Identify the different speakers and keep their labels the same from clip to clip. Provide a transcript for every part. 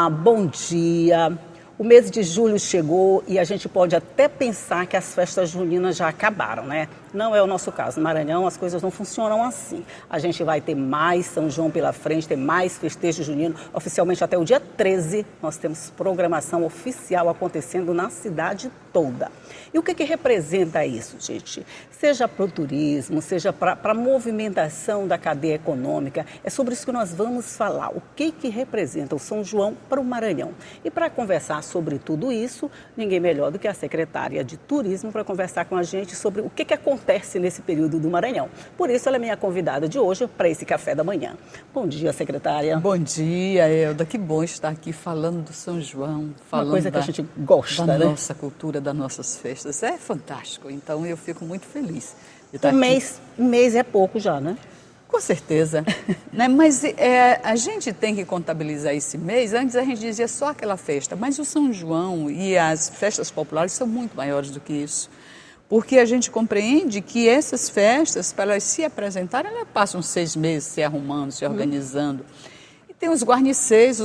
Speaker 1: Olá, bom dia. O mês de julho chegou e a gente pode até pensar que as festas juninas já acabaram, né? Não é o nosso caso. No Maranhão as coisas não funcionam assim. A gente vai ter mais São João pela frente, ter mais festejo junino. Oficialmente até o dia 13 nós temos programação oficial acontecendo na cidade toda. E o que representa isso, gente? Seja para o turismo, seja para a movimentação da cadeia econômica, é sobre isso que nós vamos falar. O que representa o São João para o Maranhão? E para conversar sobre tudo isso, ninguém melhor do que a secretária de Turismo para conversar com a gente sobre o que acontece nesse período do Maranhão. Por isso, ela é minha convidada de hoje para esse café da manhã. Bom dia, secretária.
Speaker 2: Bom dia, Elda. Que bom estar aqui falando do São João, falando
Speaker 1: uma coisa que a gente gosta,
Speaker 2: da
Speaker 1: né?
Speaker 2: nossa cultura, das nossas festas. É fantástico, então eu fico muito feliz de
Speaker 1: Um
Speaker 2: estar aqui.
Speaker 1: mês é pouco já, né?
Speaker 2: Com certeza, né? Mas a gente tem que contabilizar esse mês. Antes a gente dizia só aquela festa, mas o São João e as festas populares são muito maiores do que isso. Porque a gente compreende que essas festas, para elas se apresentarem, elas passam 6 meses se arrumando, se organizando. E tem os guarnicês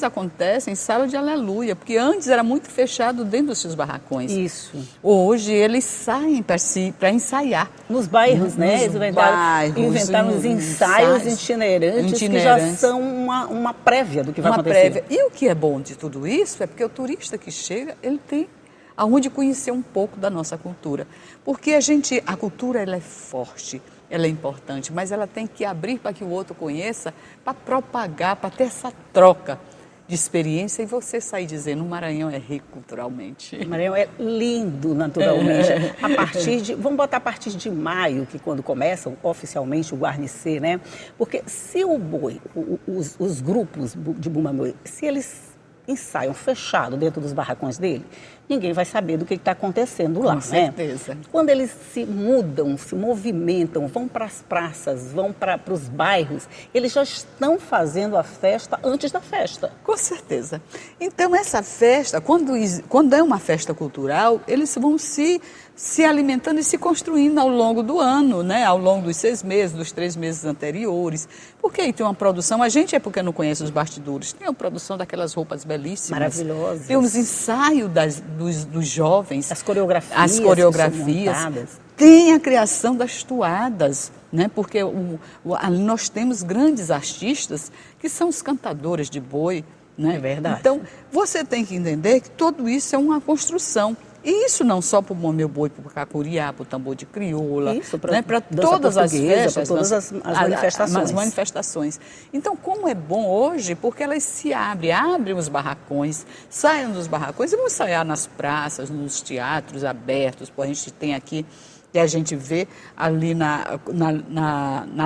Speaker 2: acontecem em sala de aleluia, porque antes era muito fechado dentro dos seus barracões.
Speaker 1: Isso.
Speaker 2: Hoje eles saem para ensaiar.
Speaker 1: Nos bairros, né? Eles inventaram os ensaios itinerantes que já são uma prévia do que vai acontecer.
Speaker 2: E o que é bom de tudo isso é porque o turista que chega, ele tem aonde conhecer um pouco da nossa cultura. Porque a cultura ela é forte, ela é importante, mas ela tem que abrir para que o outro conheça, para propagar, para ter essa troca de experiência e você sair dizendo, o Maranhão é rico culturalmente.
Speaker 1: O Maranhão é lindo naturalmente. Vamos botar a partir de maio, que quando começam oficialmente o guarnecer, né? Porque se o boi, os grupos de Bumba-Meu, se eles ensaiam fechado dentro dos barracões dele, ninguém vai saber do que está acontecendo lá,
Speaker 2: Com certeza.
Speaker 1: Né? Quando eles se mudam, se movimentam, vão para as praças, vão para os bairros, eles já estão fazendo a festa antes da festa.
Speaker 2: Com certeza. Então, essa festa, quando é uma festa cultural, eles vão se alimentando e se construindo ao longo do ano, né? Ao longo dos 6 meses, dos 3 meses anteriores. Porque aí tem uma produção, a gente é porque não conhece os bastidores, tem a produção daquelas roupas belíssimas.
Speaker 1: Maravilhosas.
Speaker 2: Tem os ensaios dos jovens.
Speaker 1: As coreografias.
Speaker 2: Tem a criação das toadas, né? Porque nós temos grandes artistas que são os cantadores de boi, né?
Speaker 1: É verdade.
Speaker 2: Então, você tem que entender que tudo isso é uma construção. E isso não só para o Bumba-Meu Boi, para o cacuriá, para o tambor de crioula, né? Para todas as festas,
Speaker 1: para todas as manifestações.
Speaker 2: As manifestações. Então, como é bom hoje, porque elas se abrem os barracões, saiam dos barracões e vão ensaiar nas praças, nos teatros abertos. Pô, a gente tem aqui, que a gente vê ali na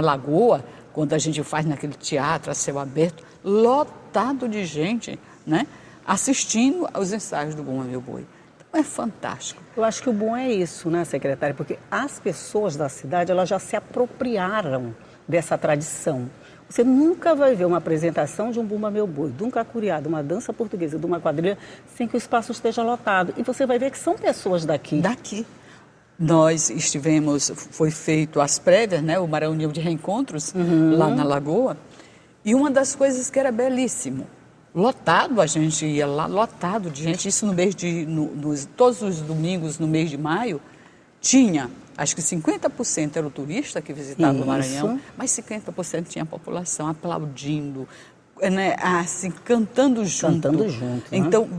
Speaker 2: Lagoa, quando a gente faz naquele teatro a céu aberto, lotado de gente, né? Assistindo aos ensaios do Bumba-Meu Boi. É fantástico.
Speaker 1: Eu acho que o bom é isso, né, secretária? Porque as pessoas da cidade, elas já se apropriaram dessa tradição. Você nunca vai ver uma apresentação de um Bumba-Meu Boi, de um cacuriá, de uma dança portuguesa, de uma quadrilha, sem que o espaço esteja lotado. E você vai ver que são pessoas daqui.
Speaker 2: Nós foi feito as prévias, né, o Maranhão de Reencontros, lá na Lagoa, e uma das coisas que era belíssimo, lotado, a gente ia lá, lotado de gente, isso todos os domingos no mês de maio, tinha, acho que 50% era o turista que visitava o Maranhão, mas 50% tinha a população aplaudindo, né, assim, cantando junto. Então,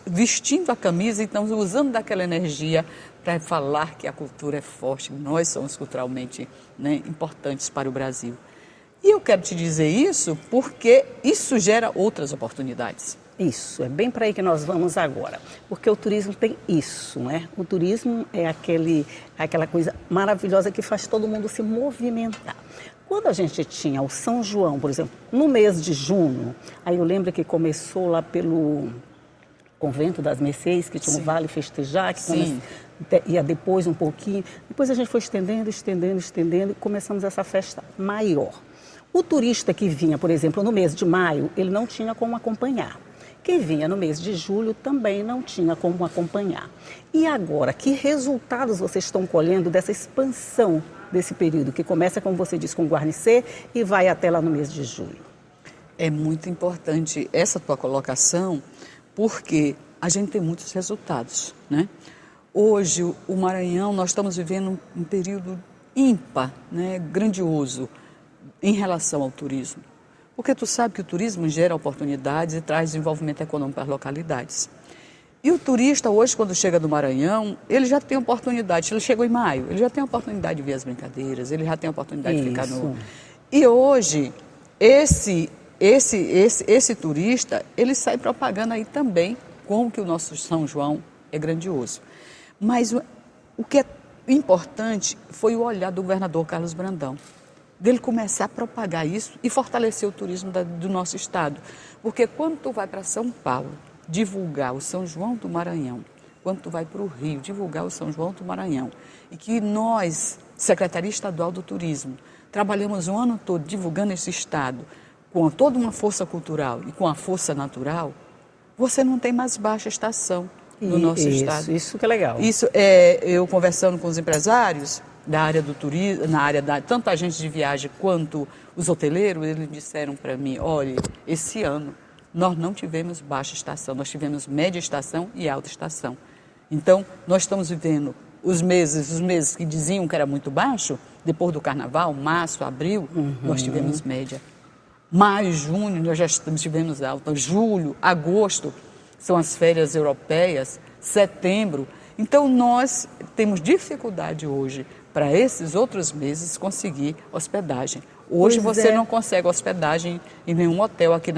Speaker 2: vestindo a camisa, então, usando daquela energia para falar que a cultura é forte, nós somos culturalmente, né, importantes para o Brasil. E eu quero te dizer isso porque isso gera outras oportunidades.
Speaker 1: Isso, é bem para aí que nós vamos agora. Porque o turismo tem isso, né? O turismo é aquela coisa maravilhosa que faz todo mundo se movimentar. Quando a gente tinha o São João, por exemplo, no mês de junho, aí eu lembro que começou lá pelo Convento das Mercês, que tinha um Vale Festejar, que ia depois um pouquinho. Depois a gente foi estendendo e começamos essa festa maior. O turista que vinha, por exemplo, no mês de maio, ele não tinha como acompanhar. Quem vinha no mês de julho também não tinha como acompanhar. E agora, que resultados vocês estão colhendo dessa expansão desse período, que começa, como você disse, com o guarnecer e vai até lá no mês de julho?
Speaker 2: É muito importante essa tua colocação, porque a gente tem muitos resultados, né? Hoje, o Maranhão, nós estamos vivendo um período ímpar, né, grandioso, em relação ao turismo. Porque tu sabe que o turismo gera oportunidades e traz desenvolvimento econômico para as localidades. E o turista hoje, quando chega do Maranhão, ele já tem oportunidade, ele chegou em maio, ele já tem a oportunidade de ver as brincadeiras, ele já tem a oportunidade de ficar no... E hoje, esse turista, ele sai propagando aí também como que o nosso São João é grandioso. Mas o que é importante foi o olhar do governador Carlos Brandão, dele começar a propagar isso e fortalecer o turismo do nosso estado. Porque quando tu vai para São Paulo divulgar o São João do Maranhão, quando tu vai para o Rio divulgar o São João do Maranhão, e que nós, Secretaria Estadual do Turismo, trabalhamos o ano todo divulgando esse estado com toda uma força cultural e com a força natural, você não tem mais baixa estação no nosso estado.
Speaker 1: Isso que é legal.
Speaker 2: Isso eu conversando com os empresários da área do turismo, tanto a agente de viagem quanto os hoteleiros, eles disseram para mim, olha, esse ano nós não tivemos baixa estação, nós tivemos média estação e alta estação. Então, nós estamos vivendo os meses que diziam que era muito baixo, depois do carnaval, março, abril, nós tivemos média. Maio, junho, nós já tivemos alta. Julho, agosto, são as férias europeias, setembro. Então, nós temos dificuldade hoje para esses outros meses conseguir hospedagem. Hoje você não consegue hospedagem em nenhum hotel aqui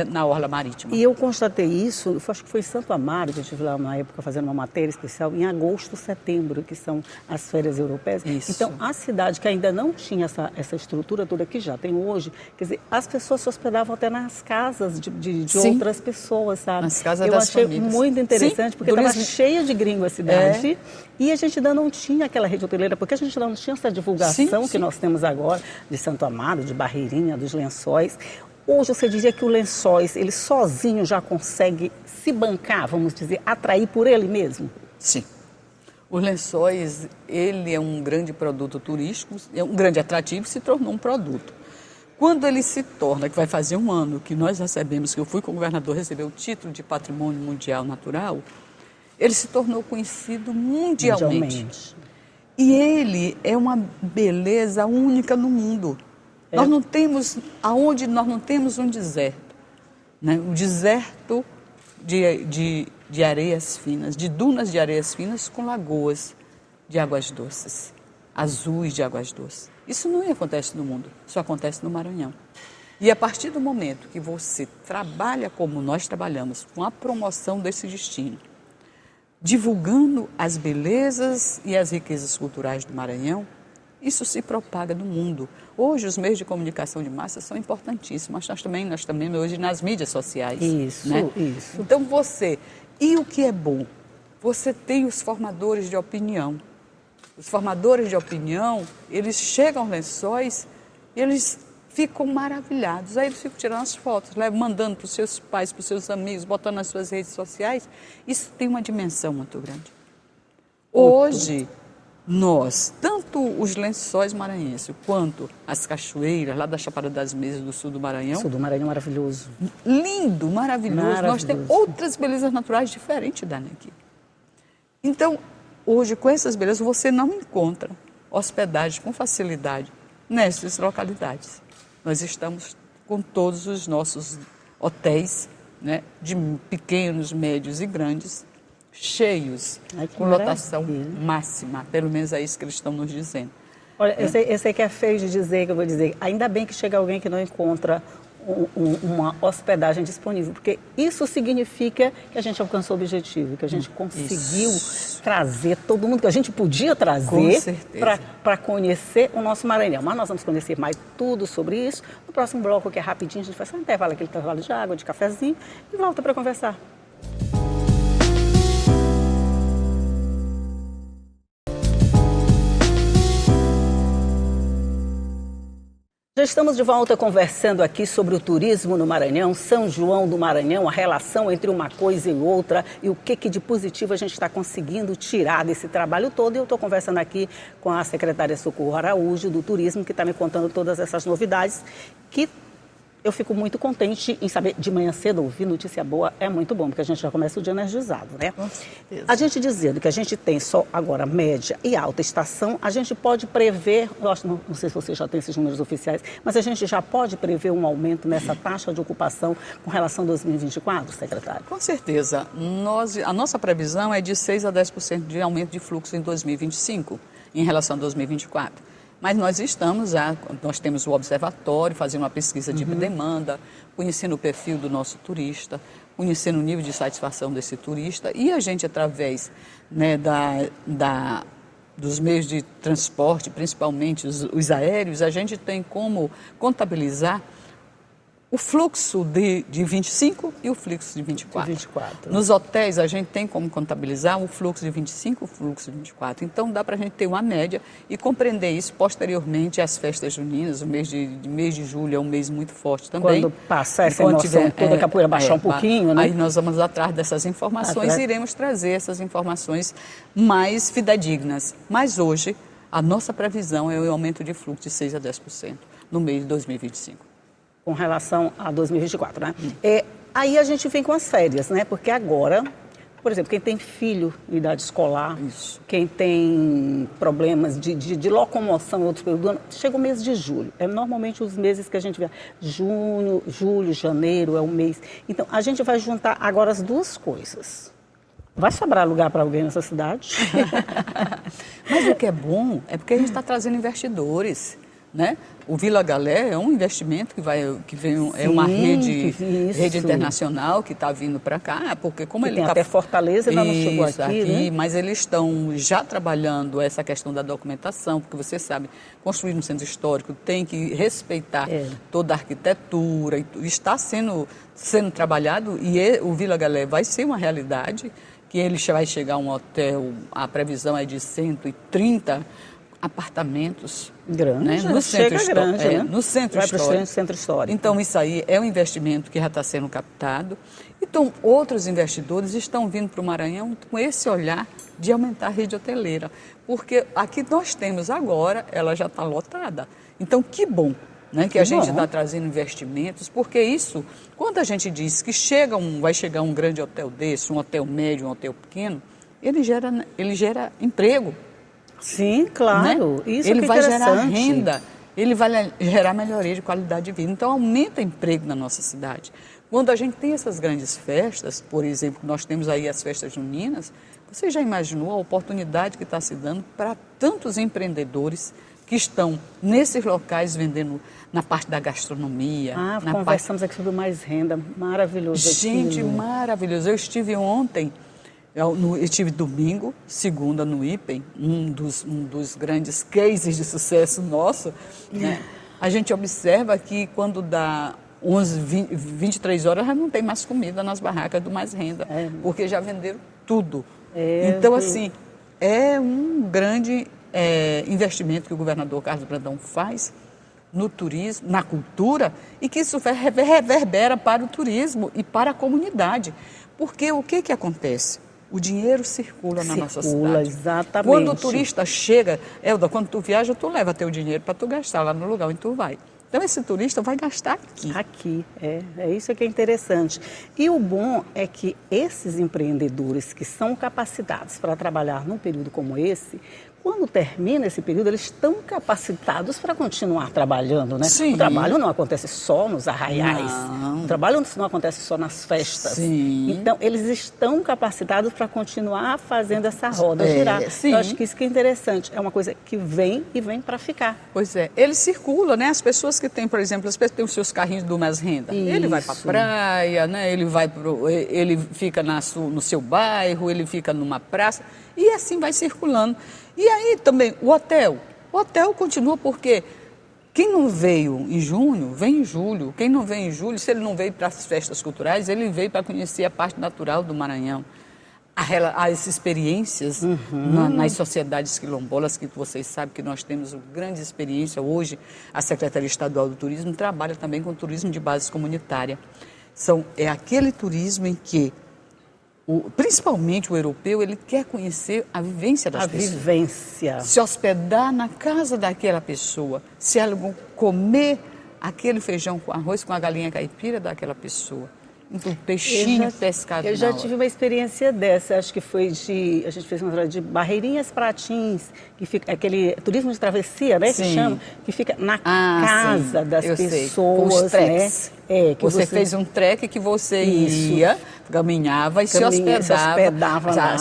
Speaker 2: na Orla Marítima.
Speaker 1: E eu constatei isso, acho que foi em Santo Amaro, que eu estive lá uma época fazendo uma matéria especial, em agosto, setembro, que são as férias europeias.
Speaker 2: Isso.
Speaker 1: Então, a cidade que ainda não tinha essa estrutura toda que já tem hoje, quer dizer, as pessoas se hospedavam até nas casas de outras pessoas, sabe?
Speaker 2: Nas casas
Speaker 1: eu
Speaker 2: das
Speaker 1: achei
Speaker 2: famílias.
Speaker 1: muito interessante,
Speaker 2: Sim,
Speaker 1: porque estava cheia de gringo a cidade, e a gente ainda não tinha aquela rede hoteleira, porque a gente ainda não tinha essa divulgação que nós temos agora, de Santo Amaro, de Barreirinha, dos Lençóis. Hoje você diria que o Lençóis, ele sozinho já consegue se bancar, vamos dizer, atrair por ele mesmo?
Speaker 2: Sim. Os Lençóis, ele é um grande produto turístico, é um grande atrativo e se tornou um produto. Quando ele se torna, que vai fazer um ano que nós recebemos, que eu fui com o governador receber o título de Patrimônio Mundial Natural, ele se tornou conhecido mundialmente. E ele é uma beleza única no mundo. Nós não temos, aonde nós não temos um deserto, né? Um deserto de areias finas, de dunas de areias finas com lagoas de águas doces, azuis de águas doces. Isso não acontece no mundo, isso acontece no Maranhão. E a partir do momento que você trabalha como nós trabalhamos, com a promoção desse destino, divulgando as belezas e as riquezas culturais do Maranhão, isso se propaga no mundo. Hoje os meios de comunicação de massa são importantíssimos, nós também hoje nas mídias sociais.
Speaker 1: Isso,
Speaker 2: né?
Speaker 1: Isso.
Speaker 2: Então e o que é bom? Você tem os formadores de opinião. Os formadores de opinião, eles chegam aos Lençóis, eles ficam maravilhados. Aí eles ficam tirando as fotos, mandando para os seus pais, para os seus amigos, botando nas suas redes sociais. Isso tem uma dimensão muito grande. Hoje, nós, tanto os Lençóis maranhenses, quanto as cachoeiras lá da Chapada das Mesas do sul do Maranhão.
Speaker 1: Sul do Maranhão é maravilhoso.
Speaker 2: Lindo, maravilhoso. Nós temos outras belezas naturais diferentes daqui. Então, hoje, com essas belezas, você não encontra hospedagem com facilidade nessas localidades. Nós estamos com todos os nossos hotéis, né, de pequenos, médios e grandes, cheios, com lotação máxima. Pelo menos é isso que eles estão nos dizendo.
Speaker 1: Olha, eu sei que é feio de dizer, que eu vou dizer, ainda bem que chega alguém que não encontra uma hospedagem disponível, porque isso significa que a gente alcançou o objetivo, que a gente conseguiu trazer todo mundo que a gente podia trazer para conhecer o nosso Maranhão. Mas nós vamos conhecer mais tudo sobre isso no próximo bloco, que é rapidinho, a gente faz um intervalo, aquele intervalo de água, de cafezinho, e volta para conversar. Já estamos de volta conversando aqui sobre o turismo no Maranhão, São João do Maranhão, a relação entre uma coisa e outra e o que de positivo a gente está conseguindo tirar desse trabalho todo. E eu estou conversando aqui com a secretária Socorro Araújo do Turismo, que está me contando todas essas novidades que eu fico muito contente em saber, de manhã cedo, ouvir notícia boa é muito bom, porque a gente já começa o dia energizado, né?
Speaker 2: Com certeza.
Speaker 1: A gente dizendo que a gente tem só agora média e alta estação, a gente pode prever, eu acho, não sei se você já tem esses números oficiais, mas a gente já pode prever um aumento nessa taxa de ocupação com relação a 2024, secretário?
Speaker 2: Com certeza. A nossa previsão é de 6 a 10% de aumento de fluxo em 2025, em relação a 2024. Mas nós temos o observatório, fazendo uma pesquisa de demanda, conhecendo o perfil do nosso turista, conhecendo o nível de satisfação desse turista, e a gente, através, né, dos meios de transporte, principalmente os aéreos, a gente tem como contabilizar o fluxo de 25 e o fluxo de 24. Nos hotéis, a gente tem como contabilizar o fluxo de 25 e o fluxo de 24. Então, dá para a gente ter uma média e compreender isso posteriormente às festas juninas. O mês de julho é um mês muito forte também.
Speaker 1: Quando passar essa emoção toda, que a poeira baixar um pouquinho, né?
Speaker 2: Aí nós vamos atrás dessas informações e iremos trazer essas informações mais fidedignas. Mas hoje, a nossa previsão é o aumento de fluxo de 6 a 10% no mês de 2025.
Speaker 1: Com relação a 2024, né? Aí a gente vem com as férias, né? Porque agora, por exemplo, quem tem filho em idade escolar, quem tem problemas de locomoção em outros períodos do ano, chega o mês de julho. É normalmente os meses que a gente vê. Junho, julho, janeiro é o mês. Então, a gente vai juntar agora as duas coisas. Vai sobrar lugar para alguém nessa cidade?
Speaker 2: Mas o que é bom é porque a gente está trazendo investidores, né? O Vila Galé é um investimento é uma rede internacional que está vindo para cá, porque como ele
Speaker 1: tem até Fortaleza, ainda não chegou aqui, né?
Speaker 2: Mas eles estão já trabalhando essa questão da documentação, porque você sabe, construir um centro histórico tem que respeitar toda a arquitetura, e está sendo trabalhado, e o Vila Galé vai ser uma realidade, que ele vai chegar a um hotel, a previsão é de 130 apartamentos.
Speaker 1: Grande,
Speaker 2: né? No centro
Speaker 1: grande, né?
Speaker 2: No centro histórico.
Speaker 1: Vai para o centro histórico.
Speaker 2: Então, isso aí é um investimento que já está sendo captado. Então, outros investidores estão vindo para o Maranhão com esse olhar de aumentar a rede hoteleira. Porque aqui nós temos agora, ela já está lotada. Então, que bom, né, que a gente está trazendo investimentos, porque isso, quando a gente diz que vai chegar um grande hotel desse, um hotel médio, um hotel pequeno, ele gera emprego.
Speaker 1: Sim, claro.
Speaker 2: Né?
Speaker 1: Isso
Speaker 2: ele vai
Speaker 1: interessante.
Speaker 2: gerar renda, ele vai gerar melhoria de qualidade de vida. Então, aumenta o emprego na nossa cidade. Quando a gente tem essas grandes festas, por exemplo, nós temos aí as festas juninas, você já imaginou a oportunidade que está se dando para tantos empreendedores que estão nesses locais vendendo na parte da gastronomia.
Speaker 1: Conversamos aqui sobre o Mais Renda, maravilhoso.
Speaker 2: Gente, maravilhoso. Eu estive ontem... Eu estive domingo, segunda no IPEM, um dos grandes cases de sucesso nosso. Né? A gente observa que quando dá 23 horas, já não tem mais comida nas barracas do Mais Renda, porque já venderam tudo. Então, assim, é um grande investimento que o governador Carlos Brandão faz no turismo, na cultura, e que isso reverbera para o turismo e para a comunidade. Porque o que acontece? O dinheiro circula na nossa cidade.
Speaker 1: Exatamente.
Speaker 2: Quando o turista chega, Elda, quando tu viaja, tu leva teu dinheiro para tu gastar lá no lugar onde tu vai. Então, esse turista vai gastar aqui.
Speaker 1: Aqui, é isso que é interessante. E o bom é que esses empreendedores que são capacitados para trabalhar num período como esse, quando termina esse período, eles estão capacitados para continuar trabalhando, né?
Speaker 2: Sim.
Speaker 1: O trabalho não acontece só nos arraiais.
Speaker 2: Não.
Speaker 1: O trabalho não acontece só nas festas.
Speaker 2: Sim.
Speaker 1: Então, eles estão capacitados para continuar fazendo essa roda girar.
Speaker 2: Sim.
Speaker 1: Eu acho que isso que é interessante. É uma coisa que vem e vem para ficar.
Speaker 2: Pois é. Ele circula, né? As pessoas que têm, por exemplo, as pessoas que têm os seus carrinhos do Mais Renda.
Speaker 1: Isso.
Speaker 2: Ele vai para a praia, né? Ele fica no seu bairro, ele fica numa praça. E assim vai circulando. E aí também o hotel. O hotel continua porque quem não veio em junho, vem em julho. Quem não veio em julho, se ele não veio para as festas culturais, ele veio para conhecer a parte natural do Maranhão. As experiências nas sociedades quilombolas, que vocês sabem que nós temos uma grande experiência. Hoje, a Secretaria Estadual do Turismo trabalha também com turismo de base comunitária. É aquele turismo em que principalmente o europeu, ele quer conhecer a vivência das pessoas. A vivência. Se hospedar na casa daquela pessoa, se ela comer aquele feijão com arroz com a galinha caipira daquela pessoa. Então, peixinho pescado.
Speaker 1: Eu já
Speaker 2: na hora.
Speaker 1: tive uma experiência dessa, acho que foi a gente fez uma trajetória de Barreirinhas Paratins, que fica aquele turismo de travessia, né, que
Speaker 2: Sim.
Speaker 1: chama, que fica na casa das
Speaker 2: eu sei.
Speaker 1: pessoas,
Speaker 2: Os treques.
Speaker 1: né? É, que
Speaker 2: você fez um treque que você
Speaker 1: Isso.
Speaker 2: ia, caminhava e se hospedava
Speaker 1: lá.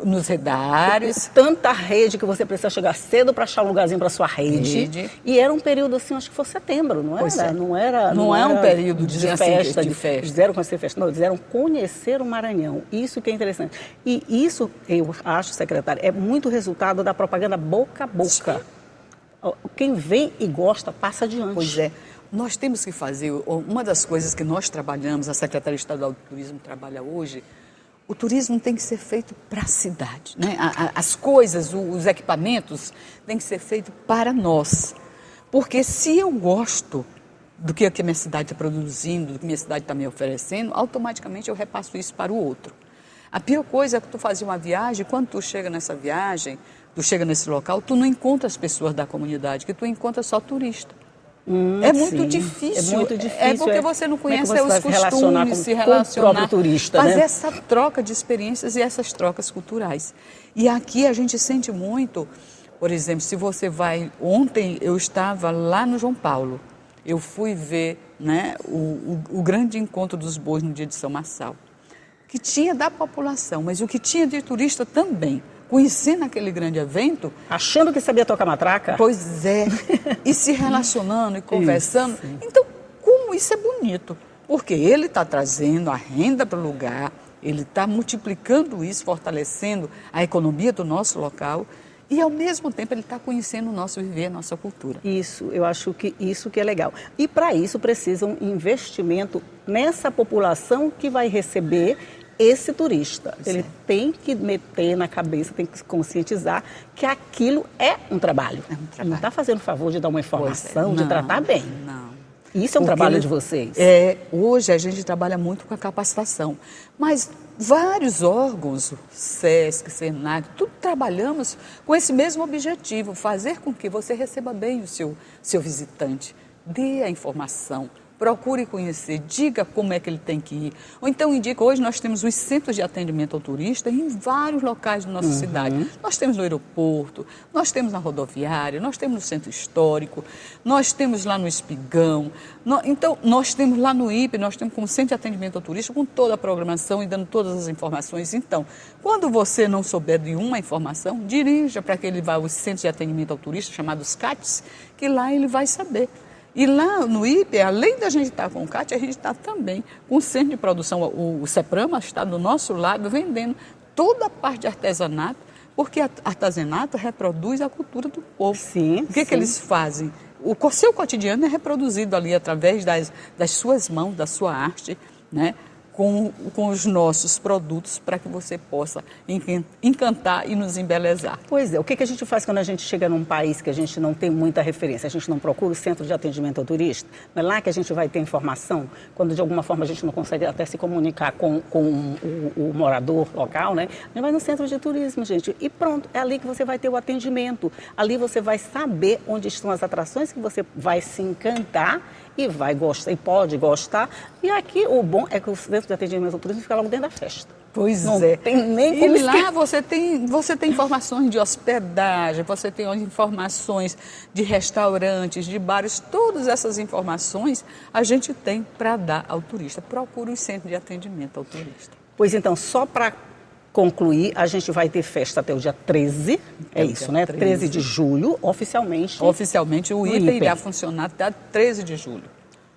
Speaker 2: nos redários.
Speaker 1: Tanta rede que você precisa chegar cedo para achar um lugarzinho para sua rede. E era um período assim, acho que foi setembro, não
Speaker 2: Pois
Speaker 1: era?
Speaker 2: é.
Speaker 1: Não
Speaker 2: é um
Speaker 1: era
Speaker 2: período
Speaker 1: de
Speaker 2: assim,
Speaker 1: festa,
Speaker 2: de festa.
Speaker 1: Eles fizeram conhecer festa, não, eles fizeram conhecer o Maranhão. Isso que é interessante. E isso, eu acho, secretário, é muito resultado da propaganda boca a boca. Quem vem e gosta, passa adiante.
Speaker 2: Pois é. Nós temos que fazer, uma das coisas que nós trabalhamos, a Secretaria Estadual do Turismo trabalha hoje, o turismo tem que ser feito para a cidade, né? As coisas, os equipamentos têm que ser feitos para nós. Porque se eu gosto do que a minha cidade está produzindo, do que a minha cidade está me oferecendo, automaticamente eu repasso isso para o outro. A pior coisa é que tu fazia uma viagem, quando tu chega nessa viagem, tu chega nesse local, tu não encontra as pessoas da comunidade, que tu encontra só turista. É muito difícil.
Speaker 1: É muito difícil.
Speaker 2: É porque você não conhece
Speaker 1: Como é que você
Speaker 2: os
Speaker 1: vai relacionar
Speaker 2: costumes,
Speaker 1: com
Speaker 2: se relacionar,
Speaker 1: o próprio turista,
Speaker 2: fazer
Speaker 1: né?
Speaker 2: essa troca de experiências e essas trocas culturais. E aqui a gente sente muito, por exemplo, se você vai... Ontem eu estava lá no João Paulo, eu fui ver, né, o grande encontro dos bois no dia de São Marçal, que tinha da população, mas o que tinha de turista também. Conhecendo aquele grande evento...
Speaker 1: Achando que sabia tocar matraca?
Speaker 2: Pois é, e se relacionando e conversando.
Speaker 1: Isso.
Speaker 2: Então, como isso é bonito? Porque ele está trazendo a renda para o lugar, ele está multiplicando isso, fortalecendo a economia do nosso local e, ao mesmo tempo, ele está conhecendo o nosso viver, a nossa cultura.
Speaker 1: Isso, eu acho que isso que é legal. E, para isso, precisa um investimento nessa população que vai receber esse turista. Ele tem que meter na cabeça, tem que se conscientizar que aquilo é um trabalho. Ele não está fazendo favor de dar uma informação, de tratar bem.
Speaker 2: Não.
Speaker 1: Isso é um trabalho de vocês.
Speaker 2: Hoje a gente trabalha muito com a capacitação, mas vários órgãos, o SESC, SENAC, tudo trabalhamos com esse mesmo objetivo, fazer com que você receba bem o seu visitante, dê a informação. Procure conhecer, diga como é que ele tem que ir. Ou então indica, hoje nós temos os centros de atendimento ao turista em vários locais da nossa cidade. Nós temos no aeroporto, nós temos na rodoviária, nós temos no centro histórico, nós temos lá no Espigão. Então, nós temos lá no IPE, nós temos como centro de atendimento ao turista com toda a programação e dando todas as informações. Então, quando você não souber de uma informação, dirija para aquele os centros de atendimento ao turista, chamados CATs, que lá ele vai saber. E lá no IPE, além da gente estar com o CAT, a gente está também com o centro de produção, o CEPRAMA está do nosso lado vendendo toda a parte de artesanato, porque artesanato reproduz a cultura do povo.
Speaker 1: Sim,
Speaker 2: o que eles fazem? O seu cotidiano é reproduzido ali através das suas mãos, da sua arte, né? Com os nossos produtos para que você possa encantar e nos embelezar.
Speaker 1: Pois é, o que a gente faz quando a gente chega num país que a gente não tem muita referência? A gente não procura o centro de atendimento ao turista? Não é lá que a gente vai ter informação? Quando de alguma forma a gente não consegue até se comunicar com o morador local, né? A gente vai no centro de turismo, gente, e pronto, é ali que você vai ter o atendimento. Ali você vai saber onde estão as atrações que você vai se encantar e vai gostar, e pode gostar. E aqui o bom é que o centro de atendimento ao turismo fica logo dentro da festa.
Speaker 2: Pois
Speaker 1: não
Speaker 2: é.
Speaker 1: Tem nem como
Speaker 2: e lá você tem informações de hospedagem, você tem informações de restaurantes, de bares, todas essas informações a gente tem para dar ao turista. Procure o centro de atendimento ao turista.
Speaker 1: Pois então, só para concluir, a gente vai ter festa até o dia 13, é isso, né? 13 de julho, oficialmente.
Speaker 2: Oficialmente, o IPE irá funcionar até 13 de julho.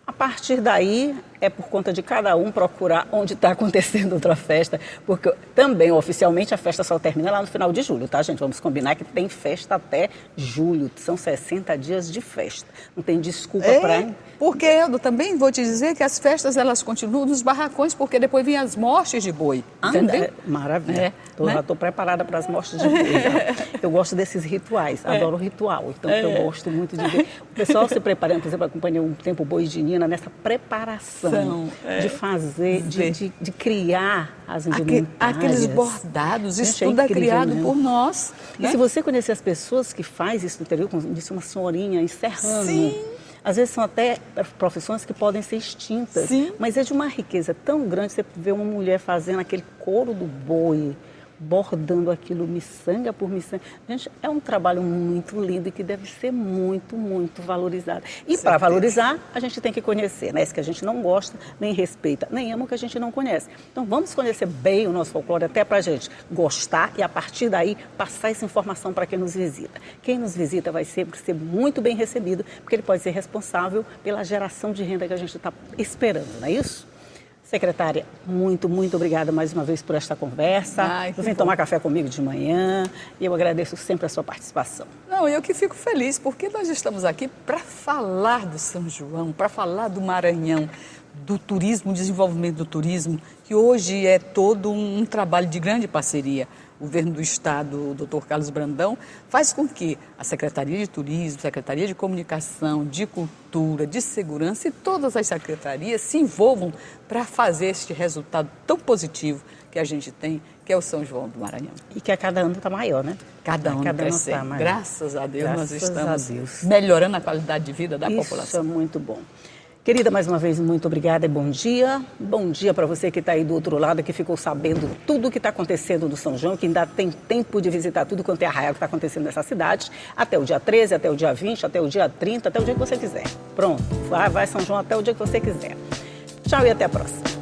Speaker 1: A partir daí, é por conta de cada um procurar onde está acontecendo outra festa, porque também, oficialmente, a festa só termina lá no final de julho, tá, gente? Vamos combinar que tem festa até julho, são 60 dias de festa. Não tem desculpa para...
Speaker 2: Porque eu também vou te dizer que as festas, elas continuam nos barracões, porque depois vem as mortes de boi, entendeu?
Speaker 1: Maravilha. Já estou preparada para as mortes de boi. Eu gosto desses rituais, adoro o ritual, então eu gosto muito de ver o pessoal se preparando, por exemplo, a companhia Um Tempo Boi de Nina, nessa preparação de fazer, de criar as indumentárias.
Speaker 2: Aqueles bordados, isso tudo é criado por nós.
Speaker 1: E se você conhecer as pessoas que fazem isso no interior, como disse uma senhorinha encerrando, Às vezes são até profissões que podem ser extintas.
Speaker 2: Sim.
Speaker 1: Mas é de uma riqueza tão grande você ver uma mulher fazendo aquele couro do boi, bordando aquilo miçanga por miçanga. Gente, é um trabalho muito lindo e que deve ser muito, muito valorizado. E para valorizar, a gente tem que conhecer, né? Isso que a gente não gosta, nem respeita, nem ama o que a gente não conhece. Então vamos conhecer bem o nosso folclore até para a gente gostar e a partir daí passar essa informação para quem nos visita. Quem nos visita vai sempre ser muito bem recebido, porque ele pode ser responsável pela geração de renda que a gente está esperando, não é isso? Secretária, muito, muito obrigada mais uma vez por esta conversa. Eu vim tomar café comigo de manhã e eu agradeço sempre a sua participação.
Speaker 2: Não, eu que fico feliz, porque nós estamos aqui para falar do São João, para falar do Maranhão, do turismo, desenvolvimento do turismo, que hoje é todo um trabalho de grande parceria. O governo do Estado, o Dr. Carlos Brandão, faz com que a Secretaria de Turismo, Secretaria de Comunicação, de Cultura, de Segurança e todas as secretarias se envolvam para fazer este resultado tão positivo que a gente tem, que é o São João do Maranhão.
Speaker 1: E que a cada ano está maior, né?
Speaker 2: Cada ano crescendo.
Speaker 1: Tá
Speaker 2: Graças a Deus,
Speaker 1: Graças
Speaker 2: nós estamos
Speaker 1: a Deus.
Speaker 2: melhorando a qualidade de vida da população.
Speaker 1: Isso é muito bom. Querida, mais uma vez, muito obrigada e bom dia. Bom dia para você que está aí do outro lado, que ficou sabendo tudo o que está acontecendo no São João, que ainda tem tempo de visitar tudo quanto é arraial que está acontecendo nessa cidade, até o dia 13, até o dia 20, até o dia 30, até o dia que você quiser. Pronto, vai São João até o dia que você quiser. Tchau e até a próxima.